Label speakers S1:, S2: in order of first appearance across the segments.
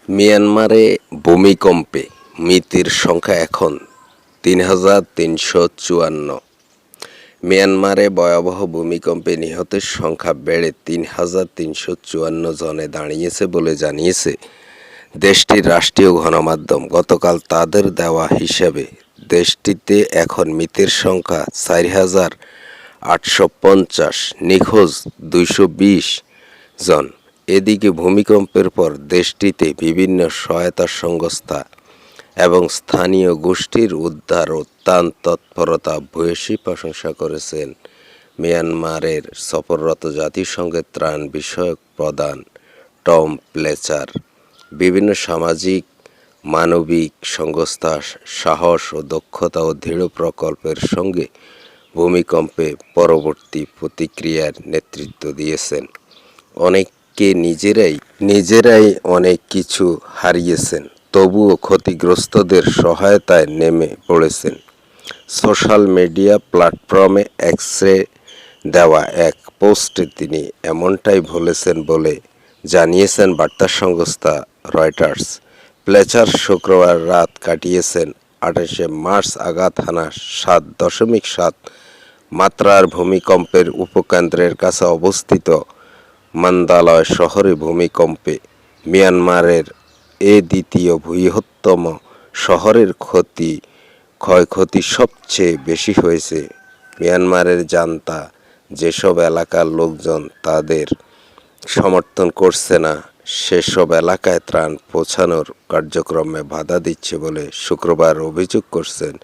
S1: মিয়ানমারে ভূমিকম্পে মৃতের সংখ্যা এখন ৩,৩৫৪। মিয়ানমারে ভয়াবহ ভূমিকম্পে নিহতের সংখ্যা বেড়ে ৩,৩৫৪ জনে দাঁড়িয়েছে বলে জানিয়েছে দেশটির রাষ্ট্রীয় গণমাধ্যম। গতকাল তাদের দেওয়া হিসাবে দেশটিতে এখন মৃতের সংখ্যা ৪,৮৫০, নিখোঁজ ২২০ জন। এদিকে ভূমিকম্পের পর দেশটিতে বিভিন্ন সহায়তা সংস্থা এবং স্থানীয় গোষ্ঠীর উদ্ধার ও ত্রাণ তৎপরতা ভূয়সী প্রশংসা করেছেন মিয়ানমারের সফররত জাতিসংঘের ত্রাণ বিষয়ক প্রধান টম প্লেচার। বিভিন্ন সামাজিক মানবিক সংস্থার সাহস ও দক্ষতা ও দৃঢ় প্রকল্পের সঙ্গে ভূমিকম্পে পরবর্তী প্রতিক্রিয়ার নেতৃত্ব দিয়েছেন। অনেকে নিজেরাই অনেক কিছু হারিয়েছেন, তবুও ক্ষতিগ্রস্তদের সহায়তায় নেমে পড়েছেন। সোশ্যাল মিডিয়া প্ল্যাটফর্মে এক্সে দেওয়া এক পোস্টে তিনি এমনটাই বলেছেন বলে জানিয়েছেন বার্তা সংস্থা রয়টার্স। প্লেচার শুক্রবার রাত কাটিয়েছেন ২৮শে মার্চ আঘাত হানা ৭.৭ মাত্রার ভূমিকম্পের উপকেন্দ্রের কাছে অবস্থিত মান্দালয় শহরে। ভূমিকম্পে মিয়ানমারের দ্বিতীয় বৃহত্তম শহরের ক্ষয়ক্ষতি সবচেয়ে বেশি হয়েছে। মিয়ানমারের জান্তা যেসব এলাকার লোকজন তাদের সমর্থন করছে না, সেসব এলাকায় ত্রাণ পৌঁছানোর কার্যক্রমে বাধা দিচ্ছে বলে শুক্রবার অভিযোগ করেছেন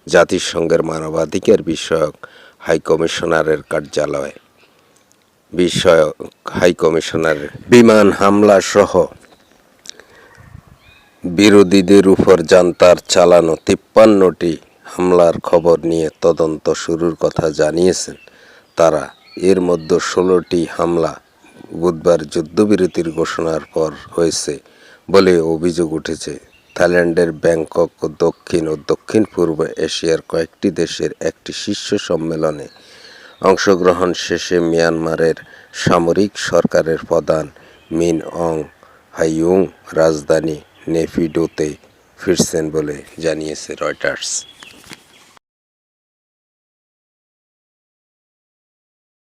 S1: জাতিসংঘের মানবাধিকার বিষয়ক হাইকমিশনারের কার্যালয়। বিমান হামলা সহ বিরোধীদের উপর জান্তার চালানো ৫৩টি হামলার খবর নিয়ে তদন্ত শুরুর কথা জানিয়েছেন তারা। এর মধ্যে ১৬টি হামলা বুধবার যুদ্ধবিরতির ঘোষণার পর হয়েছে বলে অভিযোগ উঠেছে। থাইল্যান্ডের ব্যাংকক ও দক্ষিণ পূর্ব এশিয়ার কয়েকটি দেশের একটি শীর্ষ সম্মেলনে অংশগ্রহণ শেষে মিয়ানমারের সামরিক সরকারের প্রধান মিন অং হ্লাইং রাজধানী নেপিডোতে ফিরছেন বলে জানিয়েছে রয়টার্স।